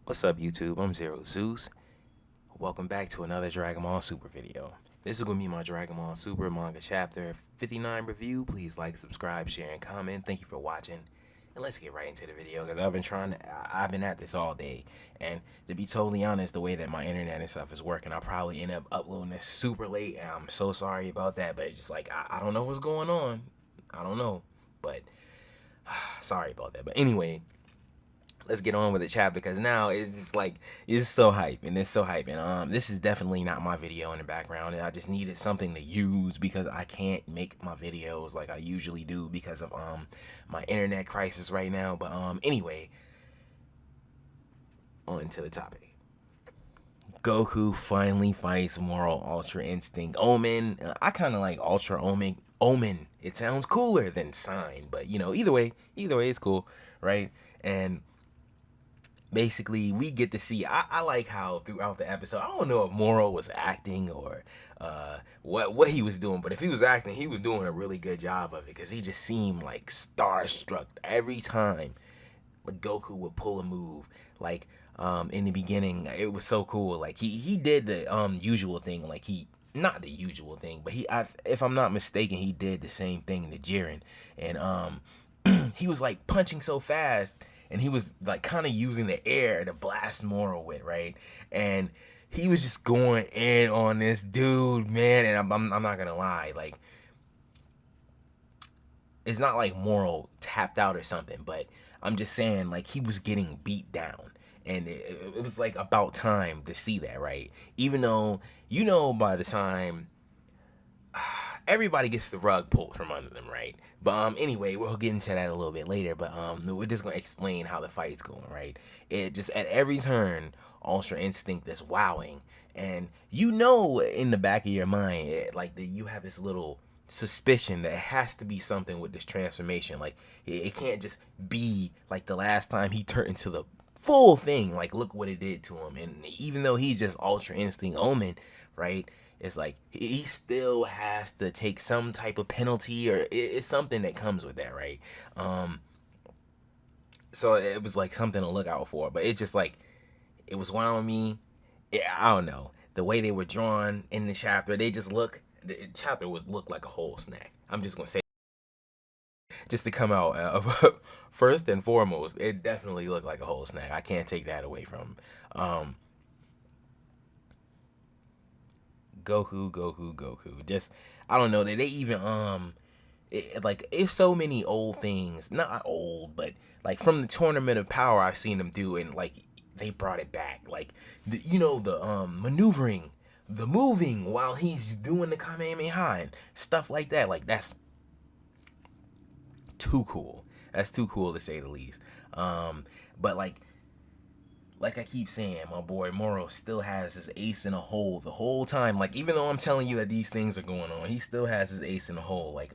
What's up, YouTube? I'm Zero Zeus. Welcome back to another Dragon Ball Super video. This is going to be my Dragon Ball Super Manga Chapter 59 review. Please like, subscribe, share, and comment. Thank you for watching. And let's get right into the video because I've been at this all day. And to be totally honest, the way that my internet and stuff is working, I'll probably end up uploading this super late. And I'm so sorry about that, but it's just like, I don't know what's going on. I don't know, but sorry about that. But anyway, let's get on with the chapter because now it's just like it's so hype and it's so hype and this is definitely not my video in the background, and I just needed something to use because I can't make my videos like I usually do because of my internet crisis right now. But anyway, on to the topic. Goku finally fights Moral Ultra Instinct Omen. I kind of like Ultra Omen. It sounds cooler than Sign, but you know, either way it's cool, right? And basically we get to see, I like how throughout the episode, I don't know if Moro was acting or what he was doing, but if he was acting, he was doing a really good job of it because he just seemed like starstruck every time like Goku would pull a move. Like in the beginning, it was so cool. Like he did the usual thing, like he not the usual thing, but if I'm not mistaken, he did the same thing in the Jiren. And he was like punching so fast, and he was like kind of using the air to blast Moro with, right? And he was just going in on this dude, man. And I'm not gonna lie, like it's not like Moro tapped out or something, but I'm just saying, like, he was getting beat down. And it was like about time to see that, right? Even though, you know, by the time everybody gets the rug pulled from under them, right? But anyway, we'll get into that a little bit later. But we're just gonna explain how the fight's going, right? It just at every turn, Ultra Instinct is wowing, and you know in the back of your mind, like that you have this little suspicion that it has to be something with this transformation. Like it can't just be like the last time he turned into the full thing. Like look what it did to him, and even though he's just Ultra Instinct Omen, right? It's like he still has to take some type of penalty, or it's something that comes with that, right? So it was like something to look out for, but it just like it was wowing me. I don't know, the way they were drawn in the chapter, they just look. The chapter would look like a whole snack. I'm just gonna say, just to come out first and foremost, it definitely looked like a whole snack. I can't take that away from Goku. Just I don't know. They even like it's so many old things, not old, but like from the Tournament of Power, I've seen them do, and like they brought it back. Like you know the maneuvering, the moving while he's doing the Kamehameha and stuff like that. Like that's too cool. That's too cool to say the least. But like I keep saying, my boy Moro still has his ace in a hole the whole time. Like even though I'm telling you that these things are going on, he still has his ace in a hole. Like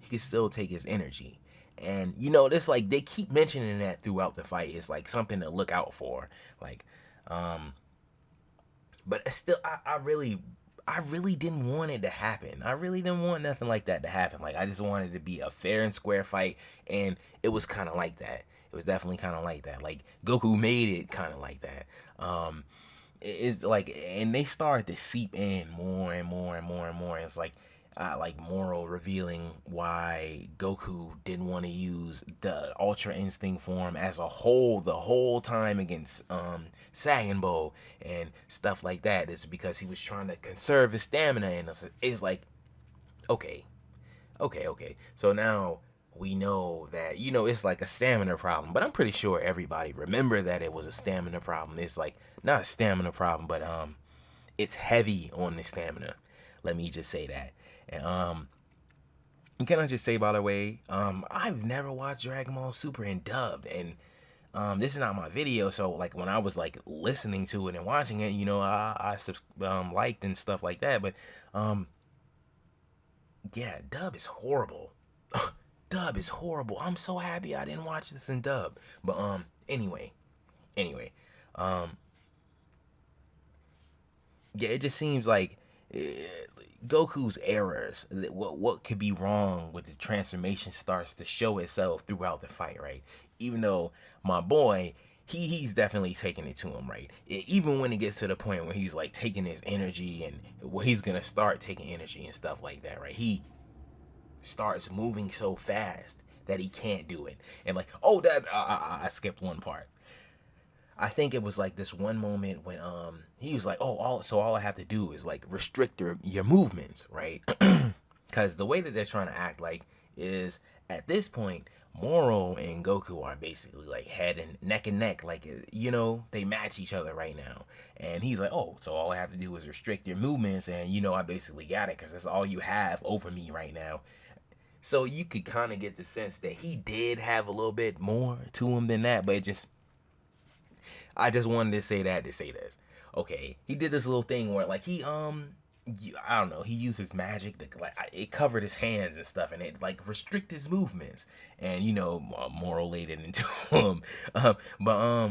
he can still take his energy. And you know, this like they keep mentioning that throughout the fight. It's like something to look out for. Like but still I really didn't want it to happen. I really didn't want nothing like that to happen. Like I just wanted it to be a fair and square fight, and it was kind of like that. It was definitely kind of like that. Like Goku made it kind of like that. It's like, and they started to seep in more and more and more and more. It's like Moro revealing why Goku didn't want to use the Ultra Instinct form as a whole the whole time against Saiyan and stuff like that. It's because he was trying to conserve his stamina, and it's like, okay, okay. So now we know that, you know, it's like a stamina problem, but I'm pretty sure everybody remember that it was a stamina problem. It's like not a stamina problem, but it's heavy on the stamina. Let me just say that. And can I just say, by the way, I've never watched Dragon Ball Super in dubbed, and this is not my video, so like when I was like listening to it and watching it, you know, I liked and stuff like that, but yeah, dub is horrible. Dub is horrible. I'm so happy I didn't watch this in dub. But anyway, um, yeah, it just seems like Goku's errors, what could be wrong with the transformation starts to show itself throughout the fight, right? Even though my boy, he's definitely taking it to him, right? Even when it gets to the point where he's like taking his energy and where he's gonna start taking energy and stuff like that, right? He starts moving so fast that he can't do it. And like, oh, that I skipped one part. I think it was like this one moment when he was like, oh, all I have to do is like restrict your movements, right? Because the way that they're trying to act like is at this point, Moro and Goku are basically like head and neck, like, you know, they match each other right now. And he's like, oh, so all I have to do is restrict your movements, and you know, I basically got it because that's all you have over me right now. So you could kind of get the sense that he did have a little bit more to him than that, but I just wanted to say that to say this. Okay, he did this little thing where like I don't know, he used his magic to like it covered his hands and stuff, and it like restrict his movements, and you know, Moro laid it into him, but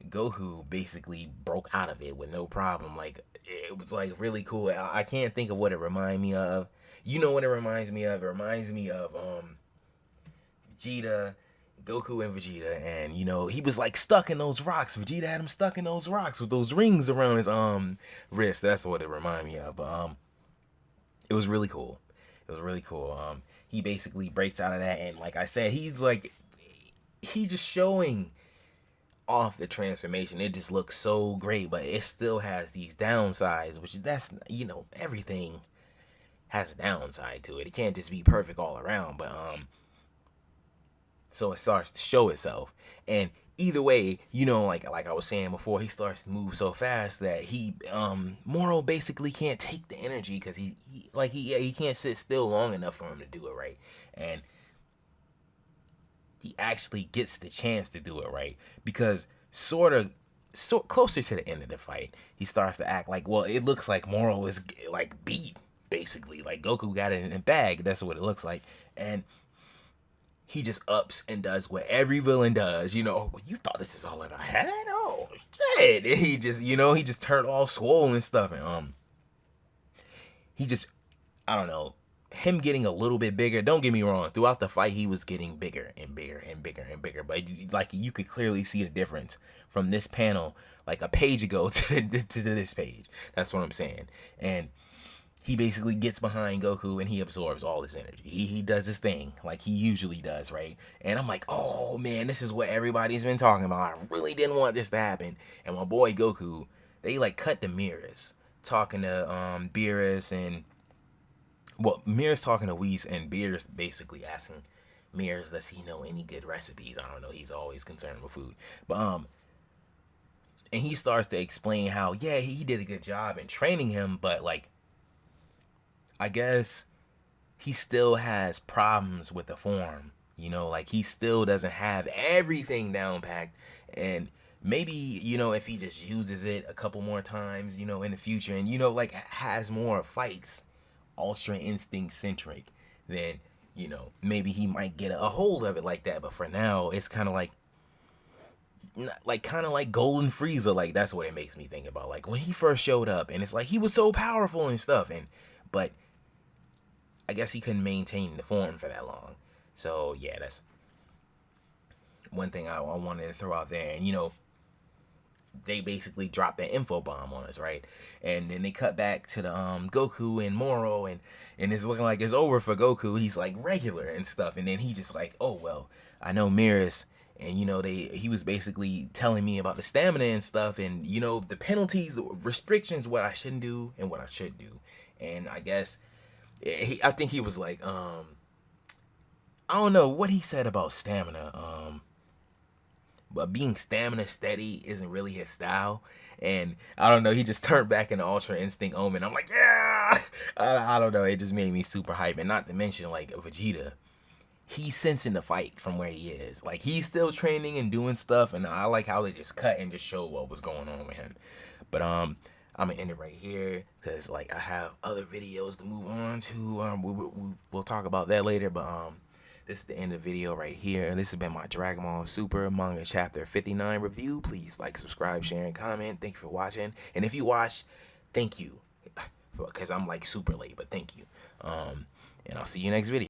Goku basically broke out of it with no problem. Like it was like really cool. I can't think of what it reminded me of. You know what it reminds me of? It reminds me of Vegeta, Goku and Vegeta, and you know, he was like stuck in those rocks. Vegeta had him stuck in those rocks with those rings around his wrist. That's what it reminded me of. But it was really cool. It was really cool. He basically breaks out of that, and like I said, he's just showing off the transformation. It just looks so great, but it still has these downsides, which that's, you know, everything has a downside to it. It can't just be perfect all around, but so it starts to show itself. And either way, you know, like I was saying before, he starts to move so fast that Moro basically can't take the energy because he can't sit still long enough for him to do it right. And he actually gets the chance to do it right because so closer to the end of the fight, he starts to act like, well, it looks like Moro is like beat, basically. Like Goku got it in the bag. That's what it looks like. And he just ups and does what every villain does. You know, well, you thought this is all that I had? Oh, shit. And he just, you know, he just turned all swollen and stuff. And he just, I don't know, him getting a little bit bigger. Don't get me wrong. Throughout the fight, he was getting bigger and bigger and bigger and bigger. But like you could clearly see the difference from this panel, like a page ago to this page. That's what I'm saying. And he basically gets behind Goku and he absorbs all his energy. He does his thing like he usually does, right? And I'm like, oh man, this is what everybody's been talking about. I really didn't want this to happen. And my boy Goku, they like cut the mirrors talking to Beerus, and well, Mirror's talking to Whis, and Beerus basically asking Mirrors, does he know any good recipes? I don't know. He's always concerned with food, but and he starts to explain how yeah he did a good job in training him, but like, I guess he still has problems with the form, you know, like he still doesn't have everything down packed. And maybe, you know, if he just uses it a couple more times, you know, in the future, and, you know, like has more fights, Ultra Instinct centric, then, you know, maybe he might get a hold of it like that. But for now, it's kind of like Golden Frieza. Like, that's what it makes me think about. Like, when he first showed up, and it's like he was so powerful and stuff, but I guess he couldn't maintain the form for that long. So yeah, that's one thing I wanted to throw out there. And you know, they basically dropped that info bomb on us, right? And then they cut back to the Goku and Moro, and it's looking like it's over for Goku. He's like regular and stuff, and then he just like, oh well, I know Mirrors, and you know he was basically telling me about the stamina and stuff, and you know the penalties, the restrictions, what I shouldn't do and what I should do. And I guess I think he was like, I don't know what he said about stamina, but being stamina steady isn't really his style. And I don't know, he just turned back into Ultra Instinct Omen. I'm like, yeah, I don't know, it just made me super hype. And not to mention, like, Vegeta, he's sensing the fight from where he is. Like, he's still training and doing stuff, and I like how they just cut and just show what was going on with him. But I'm gonna end it right here because like I have other videos to move on to. We'll talk about that later. But this is the end of the video right here. This has been my Dragon Ball Super Manga Chapter 59 review. Please like, subscribe, share, and comment. Thank you for watching. And if you watched, thank you, because I'm like super late, but thank you. And I'll see you next video.